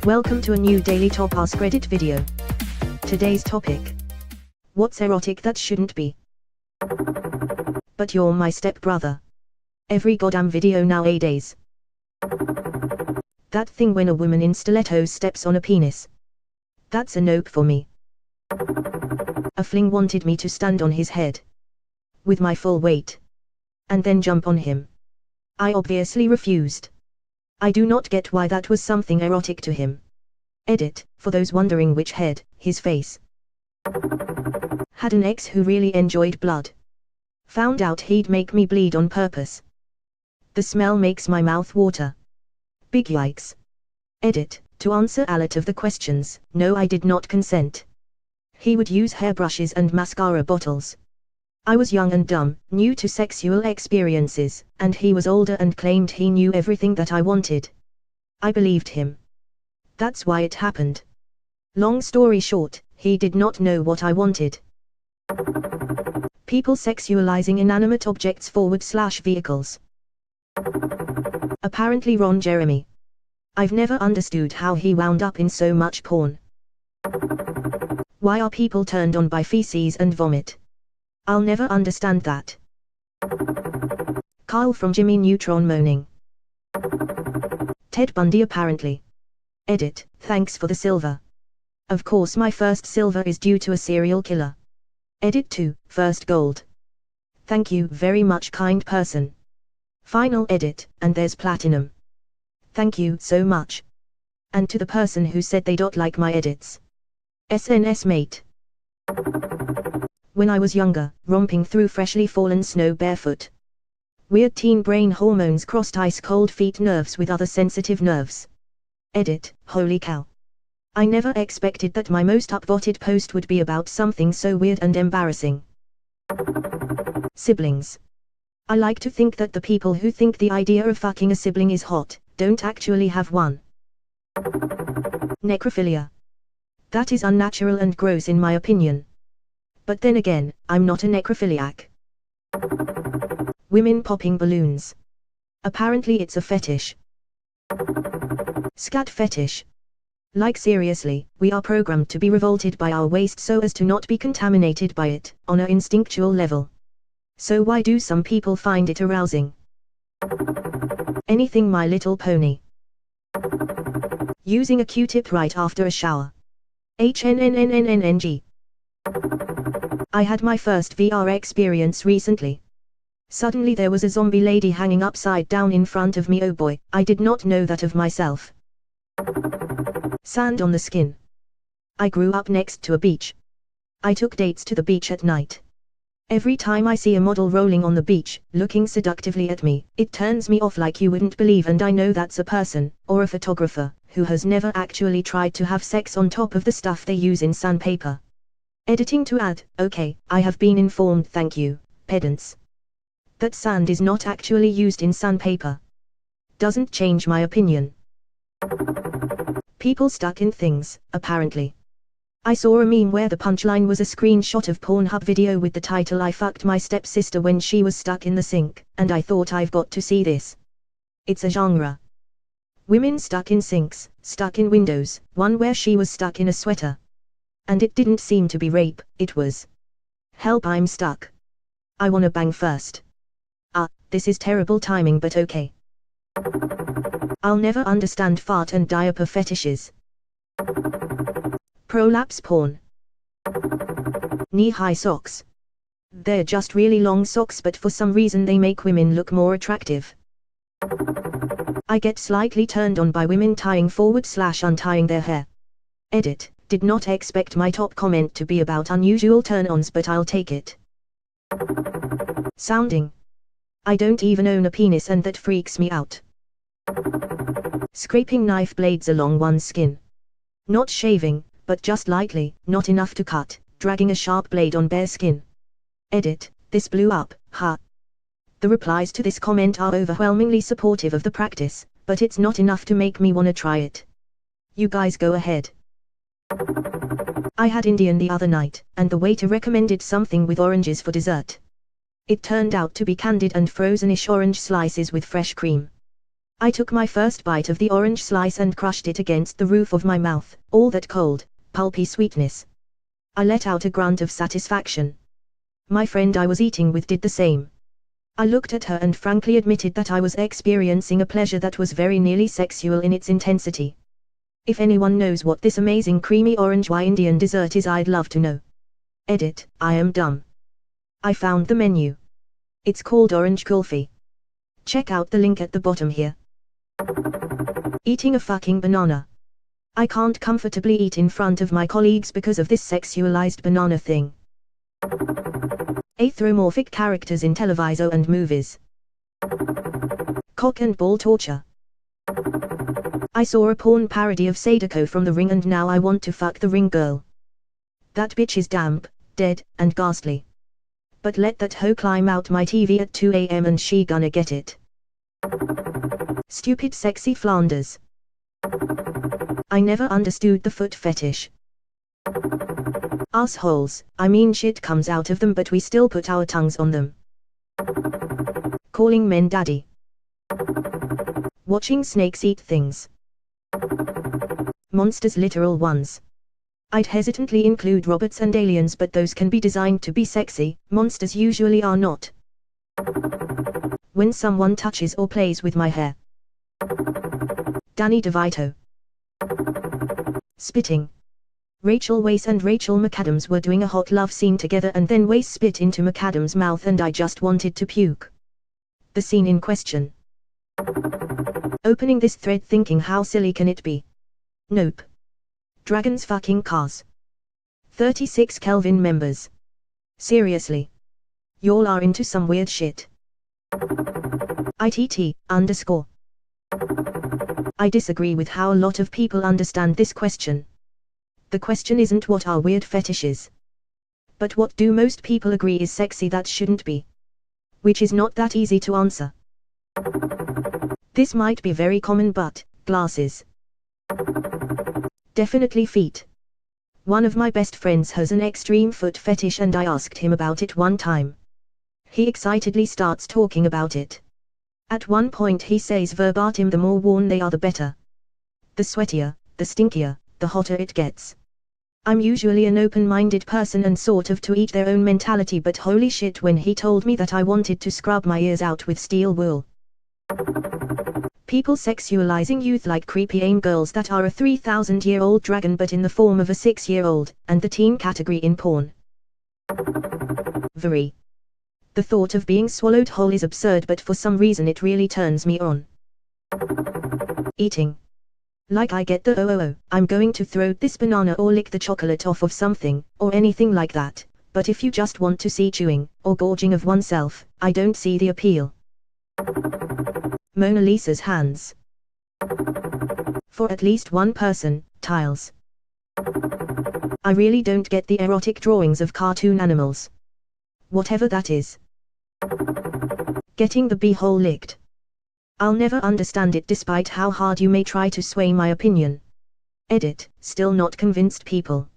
Welcome to a new daily top Askreddit video. Today's topic: what's erotic that shouldn't be? But you're my stepbrother. Every goddamn video nowadays. That thing when a woman in stilettos steps on a penis. That's a nope for me. A fling wanted me to stand on his head with my full weight and then jump on him. I obviously refused. I do not get why that was something erotic to him. Edit, for those wondering which head, his face. Had an ex who really enjoyed blood. Found out he'd make me bleed on purpose. The smell makes my mouth water. Big yikes. Edit, to answer a lot of the questions, no, I did not consent. He would use hairbrushes and mascara bottles. I was young and dumb, new to sexual experiences, and he was older and claimed he knew everything that I wanted. I believed him. That's why it happened. Long story short, he did not know what I wanted. People sexualizing inanimate objects / vehicles. Apparently Ron Jeremy. I've never understood how he wound up in so much porn. Why are people turned on by feces and vomit? I'll never understand that. Carl from Jimmy Neutron moaning. Ted Bundy apparently. Edit, thanks for the silver. Of course my first silver is due to a serial killer. Edit 2, first gold. Thank you very much, kind person. Final edit, and there's platinum. Thank you so much. And to the person who said they don't like my edits. SNS mate. When I was younger, romping through freshly fallen snow barefoot. Weird teen brain hormones crossed ice cold feet nerves with other sensitive nerves. Edit, holy cow. I never expected that my most upvoted post would be about something so weird and embarrassing. Siblings. I like to think that the people who think the idea of fucking a sibling is hot, don't actually have one. Necrophilia. That is unnatural and gross in my opinion. But then again, I'm not a necrophiliac. Women popping balloons. Apparently it's a fetish. Scat fetish. Like seriously, we are programmed to be revolted by our waste so as to not be contaminated by it, on an instinctual level. So why do some people find it arousing? Anything My Little Pony. Using a Q-tip right after a shower. HNNNNNNG. I had my first VR experience recently. Suddenly there was a zombie lady hanging upside down in front of me. Oh boy, I did not know that of myself. Sand on the skin. I grew up next to a beach. I took dates to the beach at night. Every time I see a model rolling on the beach, looking seductively at me, it turns me off like you wouldn't believe, and I know that's a person, or a photographer, who has never actually tried to have sex on top of the stuff they use in sandpaper. Editing to add, okay, I have been informed, thank you, pedants. That sand is not actually used in sandpaper. Doesn't change my opinion. People stuck in things, apparently. I saw a meme where the punchline was a screenshot of Pornhub video with the title "I fucked my stepsister when she was stuck in the sink," and I thought I've got to see this. It's a genre. Women stuck in sinks, stuck in windows, one where she was stuck in a sweater. And it didn't seem to be rape, it was help, I'm stuck. I wanna bang first. This is terrible timing, but okay. I'll never understand fart and diaper fetishes. Prolapse porn. Knee-high socks. They're just really long socks, but for some reason they make women look more attractive. I get slightly turned on by women tying forward/untying their hair. Edit, did not expect my top comment to be about unusual turn-ons, but I'll take it. Sounding. I don't even own a penis and that freaks me out. Scraping knife blades along one's skin. Not shaving, but just lightly, not enough to cut, dragging a sharp blade on bare skin. Edit, this blew up, ha. The replies to this comment are overwhelmingly supportive of the practice, but it's not enough to make me wanna try it. You guys go ahead. I had Indian the other night, and the waiter recommended something with oranges for dessert. It turned out to be candied and frozenish orange slices with fresh cream. I took my first bite of the orange slice and crushed it against the roof of my mouth, all that cold, pulpy sweetness. I let out a grunt of satisfaction. My friend I was eating with did the same. I looked at her and frankly admitted that I was experiencing a pleasure that was very nearly sexual in its intensity. If anyone knows what this amazing creamy orange Indian dessert is, I'd love to know. Edit, I am dumb. I found the menu. It's called Orange Kulfi. Check out the link at the bottom here. Eating a fucking banana. I can't comfortably eat in front of my colleagues because of this sexualized banana thing. Anthropomorphic characters in televiso and movies. Cock and ball torture. I saw a porn parody of Sadako from The Ring and now I want to fuck the Ring girl. That bitch is damp, dead, and ghastly. But let that hoe climb out my TV at 2 AM and she gonna get it. Stupid sexy Flanders. I never understood the foot fetish. Assholes, I mean shit comes out of them but we still put our tongues on them. Calling men daddy. Watching snakes eat things. Monsters, literal ones. I'd hesitantly include robots and aliens, but those can be designed to be sexy, monsters usually are not. When someone touches or plays with my hair. Danny DeVito. Spitting. Rachel Weisz and Rachel McAdams were doing a hot love scene together and then Weisz spit into McAdams' mouth and I just wanted to puke. The scene in question. Opening this thread thinking how silly can it be? Nope. Dragons fucking cars. 36 Kelvin members. Seriously. Y'all are into some weird shit. ITT_. I disagree with how a lot of people understand this question. The question isn't what are weird fetishes, but what do most people agree is sexy that shouldn't be. Which is not that easy to answer. This might be very common but, glasses. Definitely feet. One of my best friends has an extreme foot fetish and I asked him about it one time. He excitedly starts talking about it. At one point he says verbatim, the more worn they are the better. The sweatier, the stinkier, the hotter it gets. I'm usually an open-minded person and sort of to each their own mentality, but holy shit when he told me that I wanted to scrub my ears out with steel wool. People sexualizing youth like creepy AIM girls that are a 3,000-year-old dragon but in the form of a 6-year-old, and the teen category in porn. Very. The thought of being swallowed whole is absurd, but for some reason it really turns me on. Eating. Like I get the I'm going to throw this banana or lick the chocolate off of something, or anything like that, but if you just want to see chewing, or gorging of oneself, I don't see the appeal. Mona Lisa's hands. For at least one person, tiles. I really don't get the erotic drawings of cartoon animals. Whatever that is. Getting the beehole licked. I'll never understand it despite how hard you may try to sway my opinion. Edit, still not convinced people.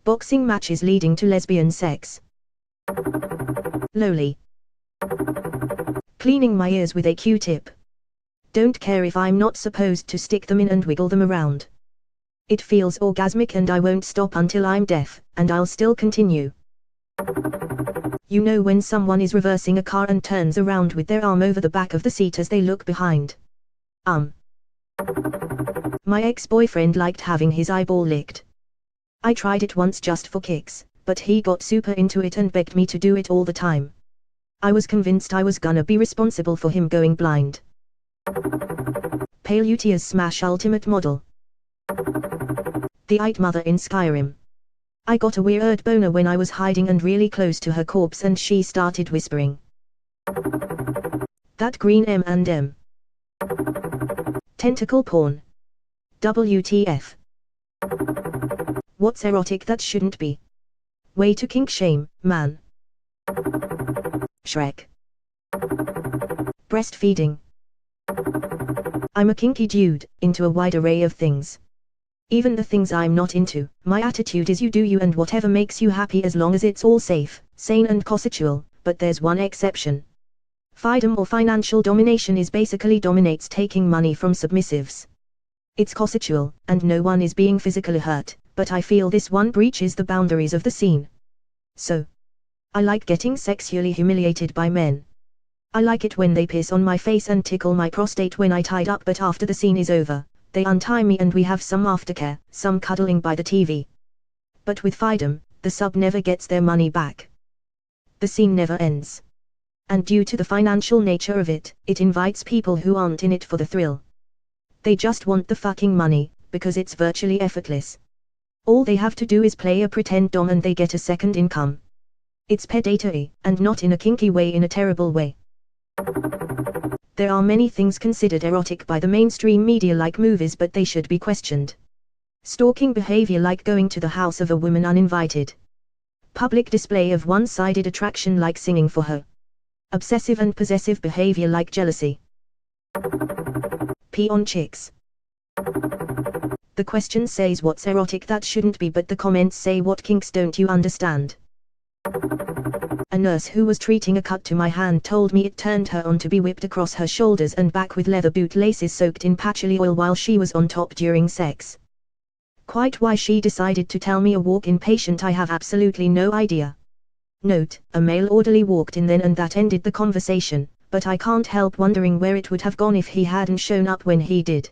Boxing matches leading to lesbian sex. Lowly. Cleaning my ears with a Q-tip. Don't care if I'm not supposed to stick them in and wiggle them around. It feels orgasmic and I won't stop until I'm deaf, and I'll still continue. You know when someone is reversing a car and turns around with their arm over the back of the seat as they look behind. My ex-boyfriend liked having his eyeball licked. I tried it once just for kicks, but he got super into it and begged me to do it all the time. I was convinced I was gonna be responsible for him going blind. Paleutia's Smash Ultimate Model. The It Mother in Skyrim. I got a weird boner when I was hiding and really close to her corpse and she started whispering. That green M&M. Tentacle porn. WTF. What's erotic that shouldn't be? Way to kink shame, man. Shrek. Breastfeeding. I'm a kinky dude, into a wide array of things. Even the things I'm not into, my attitude is you do you and whatever makes you happy as long as it's all safe, sane and consensual, but there's one exception. FIDOM or financial domination is basically dominates taking money from submissives. It's consensual, and no one is being physically hurt, but I feel this one breaches the boundaries of the scene. So, I like getting sexually humiliated by men. I like it when they piss on my face and tickle my prostate when I tied up, but after the scene is over, they untie me and we have some aftercare, some cuddling by the TV. But with FIDOM, the sub never gets their money back. The scene never ends. And due to the financial nature of it, it invites people who aren't in it for the thrill. They just want the fucking money, because it's virtually effortless. All they have to do is play a pretend dom and they get a second income. It's predatory, and not in a kinky way, in a terrible way. There are many things considered erotic by the mainstream media like movies, but they should be questioned. Stalking behavior like going to the house of a woman uninvited. Public display of one-sided attraction like singing for her. Obsessive and possessive behavior like jealousy. Pee on chicks. The question says what's erotic that shouldn't be, but the comments say what kinks don't you understand. A nurse who was treating a cut to my hand told me it turned her on to be whipped across her shoulders and back with leather boot laces soaked in patchouli oil while she was on top during sex. Quite why she decided to tell me a walk-in patient I have absolutely no idea. Note, a male orderly walked in then and that ended the conversation, but I can't help wondering where it would have gone if he hadn't shown up when he did.